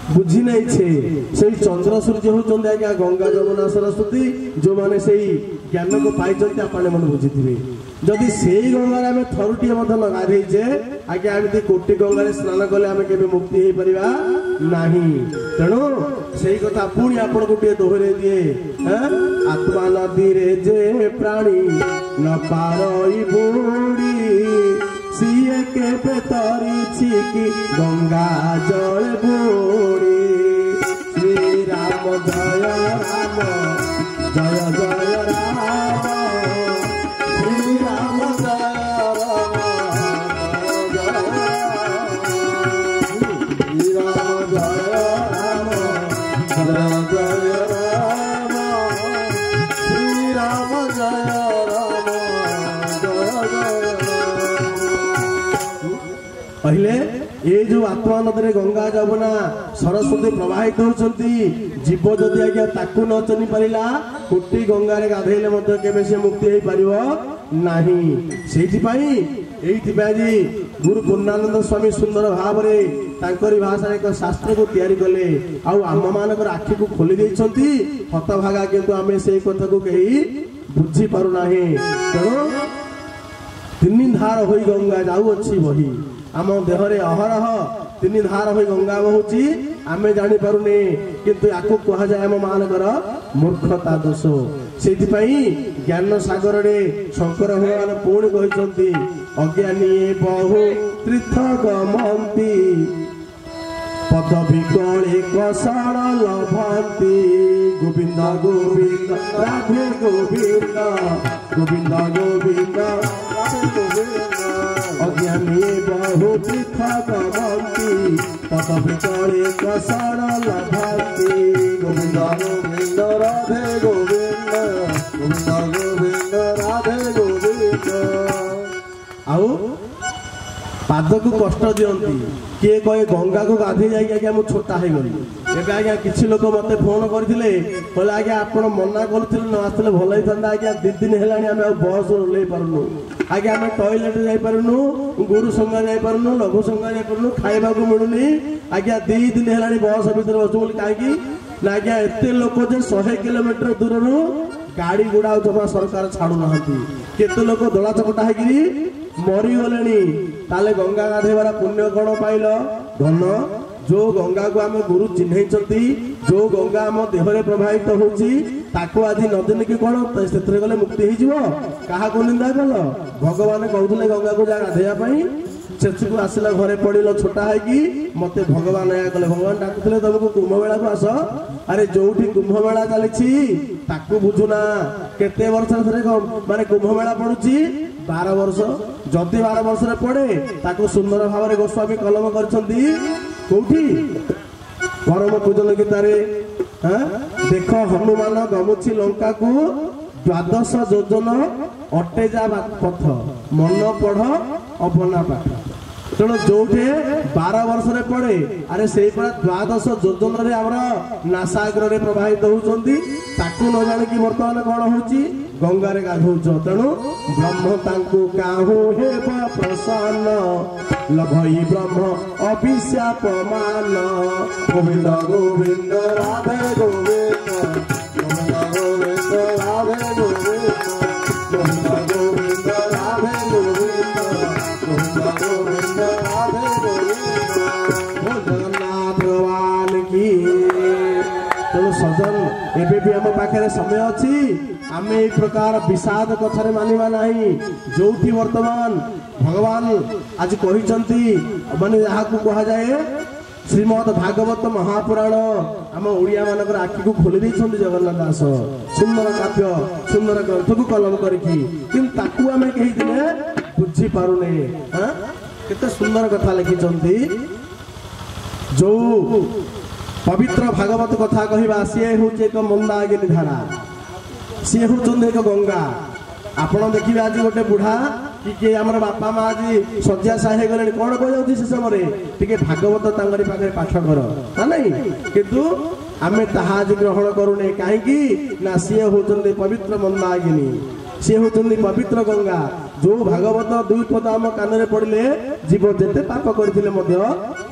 बुझी नहीं छे से चंद्र सूर्य होचंदे आज्ञा गंगा जमुना सरस्वती जो माने से ज्ञान को पाइचंते आपने मन बुझीथिबे जदि से गंगार आम थरुटे गाधेचे आज्ञा एमती कोटि गंगार स्नान कले आम के मुक्ति हो पारिबा नहीं तेणु से कथा पुणी आपण गोटे दोहरे दिए आत्मा नदी रे जे प्राणी न पारई बुड़ी सीए के तरी कि गंगा जल बुड़ी श्री राम जय राम जय जय राम श्री राम जय राम जय श्री राम जय राम जय जय राम श्री राम जय राम जय जय पहले ये जो आत्मा नदी गंगा जमुना सरस्वती प्रवाहित होती जीव जदि आज्ञा ताकू न चिन्ह पारा कोटि गंगार गाधेले के मुक्ति हो पार नहीं गुरु पूर्णानंद स्वामी सुंदर भाव में भाषा एक शास्त्र को तैयारी कले आम मान आखि को खोली देती हतभागा किंतु आम से कथा को कहीं बुझी पारुना तेणु तीन धार हो गंगा जाऊँगी बही आम देहरे अहरह तीन धार हो गंगा बहुची आम जानी पारुने किंतु याकू कह जाए आम मानकर मूर्खता दोष से ज्ञान सागर रे शंकर भगवान पुणी कहते अज्ञानी बहु तीर्थ गमंती पदवी कले कषण लभंती गोविंद गोविंद राधे गोविंद गोविंद गोविंद राधे गोविंद अज्ञानी बहु तीर्थ गमंती पदवी कले कषण लभंती गोविंद गोविंद राधे गोविंद गोविंद गोविंद राधे गोविंद आउ पाद को कष्ट दियंती किए कहे गंगा को गाधे जाइए आज्ञा मुझे छोटा हो गली एवं आज्ञा किसी लोक मत फोन करते कहले आज्ञा आप मना करते न आसते भल होता आज्ञा 2 दिन है बस ओल्ल पारूँ आज्ञा आम टॉयलेट जापारूँ गुरु संग जापारूँ लघु संग जापारूँ खाइबा को मिलूनी आज्ञा 2 दिन है बस भर बसु बोली कहीं ना आज्ञा एत लोक जे 100 किलोमीटर दूर गाड़ी गुड़ा जमा सरकार छाड़ू ना केते लोक दला चकटा है मरीगले ताले गंगा गाधेबार पुण्य कौन पाइल धन जो गंगा को आम गुरु चिन्हती जो गंगा आम देहरे प्रभावित होची ताको आज नदेन कि कौन से गले मुक्ति हो क्या निंदा कल भगवान कहते गंगा को जा गाधेवाई से आसला घरे पड़िल छोटा है मत भगवान या कले भगवान डाकुले तुमको कुंभ मेला को आस अरे जो कुंभ मेला चली बुझुना केते वर्ष माने कुंभ मेला पड़ुची 12 वर्ष जदि 12 वर्ष पड़े ताको सुंदर भाव में गोस्वामी कलम करछंती कोठी परम पूजन गीतारे देख हनुमान गमुची लंका को 12 योजन अटे जा पथ मन पढ़ अपना पाठ तेणु जो 12 वर्ष पड़े अरे से 12 योजन नासाग्र प्रभावित होती न जाणी बर्तमान कौन हो गंगारे गाधौच तेणु ब्रह्म तांकु काहू हेब प्रसन्न लभई ब्रह्म अभिशाप मान गोविंद गोविंद राधे गोविंद गोविंद गोविंद राधे गोविंद गोविंद गोविंद राधे गोविंद गोविंद गोविंद राधे गोविंद जगन्नाथ भगवान की तेणु सजन एबे भी आम पाखे समय अच्छी आम ए प्रकार विषाद कथार मानिबा नहीं जो वर्तमान भगवान आज कहते माने यहाँ कह जाए श्रीमद भागवत महापुराण आम ओडिया मानकर आखि को खोली देइछन्ति जगन्नाथ दास सुंदर काव्य सुंदर ग्रंथ को कलम करके किंतु आम कही दिने बुझी पारुने केते सुंदर कथा लिखिछन्ति जो पवित्र भागवत कथा कहवा सी हूँ एक मंदाकिनी धारा सी हूँ एक गंगा आपण देखिए आज गोटे बुढ़ा कि आम बापा माँ आज शज्या साहे गले कौन कह से समय टे भागवत पाखे पाठ कर ना नहीं किंतु आम ताहा आज ग्रहण करूने कहीं ना सी हूँ पवित्र मंदाकिनी सी हूँ पवित्र गंगा जो भागवत 2 पद आम कान पड़े जीव जिते पाप करते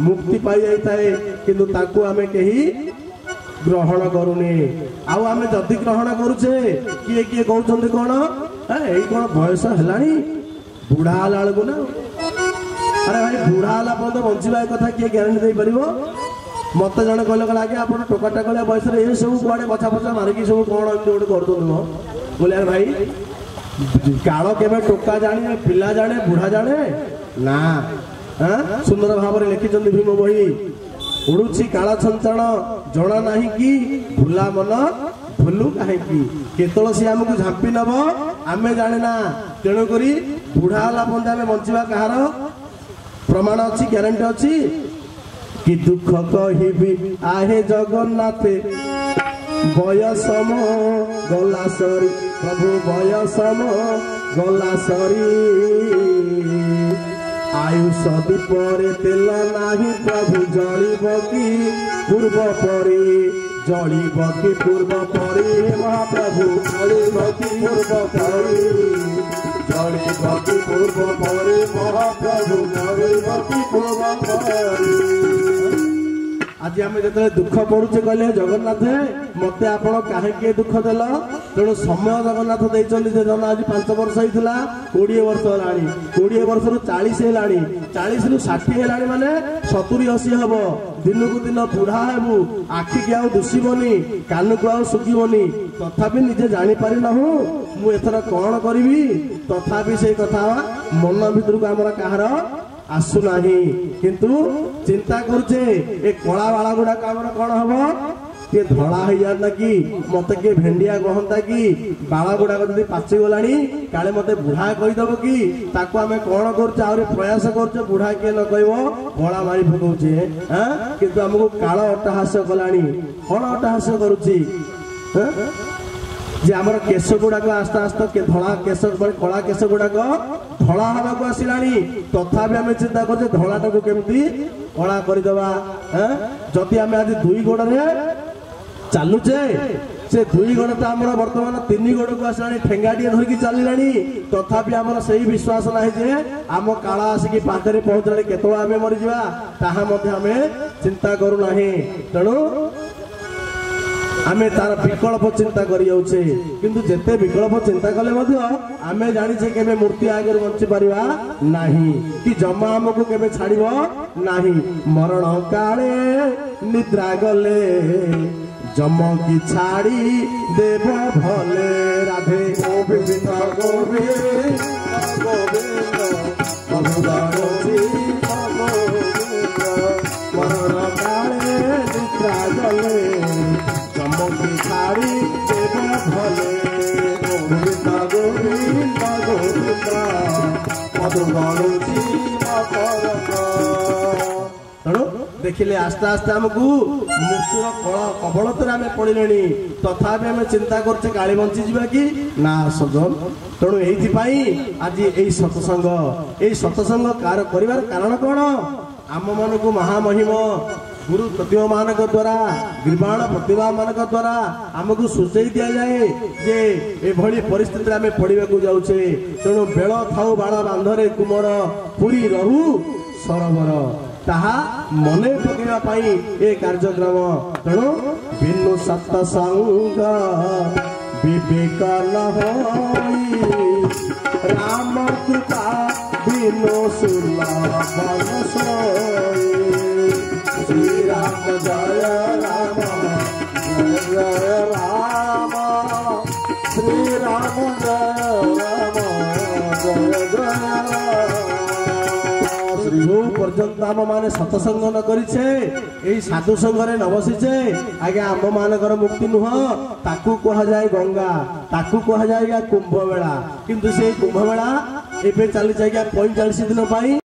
मुक्ति पाई जाए किंतु ताकू आमे कही ग्रहण करूनी आउ आमे जदि ग्रहण करूचे किए किए कहउछन्ते कोन एई कोन बयस हेलानी बुढ़ा हला बेलू ना अरे भाई बुढ़ा हला पर्यंत बंचिबा कथा किए ग्यारंटी दे परिबो मत जन कहले कहला आगे आपण टोकाटा कले बयस रे ए सब कुआडे बछा बछा मारिकी सब कोन एमती गोटे करदोन बोले अरे भाई काल केबे टोका जाने पिला जाने बुढ़ा जाने ना सुंदर भाव में लिखिं भीम बही उड़ुची काला छंचण जना नहीं कि भूला मन भूलू कहीं केतल सी आमको झांपी नब आमे जाने ना तेणुक बुढ़ा हला पर्यंत आम बंचा कहार प्रमाण अच्छी ग्यारंटी अच्छी कि दुख कहबी आहे जगन्नाथ बयसम गला सरी प्रभु बयसम गला सरी आयुष दीपरे तेल नाही प्रभु जलिब कि पूर्व परी जलिब कि पूर्व परी महाप्रभु जलिब कि पूर्व परी जलिब कि पूर्व परी महाप्रभु जलिब कि पूर्व परी आज आम जो दुख पड़ुचे कहले जगन्नाथ मत आपण कहीं दुख देल तेणु समय जगन्नाथ देते आज 5 वर्ष होता 20 वर्ष है 20 वर्ष रु 40 है 40 रु 60 है माने 70-80 हम दिन को दिन बुढ़ा हेबू आखि की आउ दुषिबनी कान को आउ सुखिबनी तथापि निजे जानी पारि ना मु एथर कौन करी तथापि से कथा मन भीतर को आमर कहार आसुना किंतु चिंता करुचे ए कला बाला गुड़ा आमर कौन हम ये धड़ा हो जाता कि मत किए भेंडिया कहता कि बाला गुड़ाक जब पाची गला काले मत बुढ़ा कहीदेव कि ताको आम कौन कर प्रयास कर बुढ़ा किए न कह कला मारी पकाउे किंतु आमको काल अट्टहास कला कौन अट्टहास करुच्ची जे आमर केश गुड़ाक आस्ते आस्ते धला केश कला केश गुड़ाक धला हवा को आसला तथापि आम चिंता करछे धलाटा को केमती कला करदेवा जदि आम आज 2 गोड़े चलुचे से 2 गोड़ तो आम बर्तमान 3 गोड़ को आसला ठेंगाटी धरिकी चलला तथापि आमर से विश्वास ना जे आम काला आसिकी पाखरे पहुँचला केत आम मरीजा ताहा आम चिंता करूना तेणु आमे तार विकल्प चिंता करि जाउछे किंतु जेते विकल्प चिंता कले मध्य आमे जानिछे केबे मूर्ति आगे बंची परिवा नाही कि जमा हमको केबे छाड़िबो नाही मरण काले निद्रा गले जम की छाड़ी देव भले राधे गोविंद गोविंद गोविंद मरण काले निद्रा गले जमकी छाड़ी देव भले गोविंद गोविंद गोविंद मधुबी तेणु देखिले आस्ते आस्ते आमको मृत्युर कबल आम पड़े तथापि आम चिंता करछे काली बंची जीवा कि ना सजन तेणु ये आज यही सत्संग कार करिवार कारण कौन आम मन को महामहिम गुरु प्रतिभा मान द्वारा ग्रीवाण प्रतिभा मान द्वारा आमको सूचई दि जाए जे एभली परिस्थिति आम पड़ा जाऊे तेणु बेल थाऊ बाण बांधरे कुमर पूरी रहू सरोवर ताहा मने पकेवा ए कार्यक्रम तेणु बिनु सत्संग विवेक न होई राम कृपा बिनु सुलभ सोई श्री राम जय राम जय राम श्री राम जय राम जय जो पर्यंत आम माने सत्संग न करिछे एई साधु संगरे न बसिछे आगे आम मानकर मुक्ति नुह ताकू कहा जाए गंगा ताकू कहा जाए कुंभ मेला किंतु से कुंभ मेला एबे चली जाए 45 दिन पाई।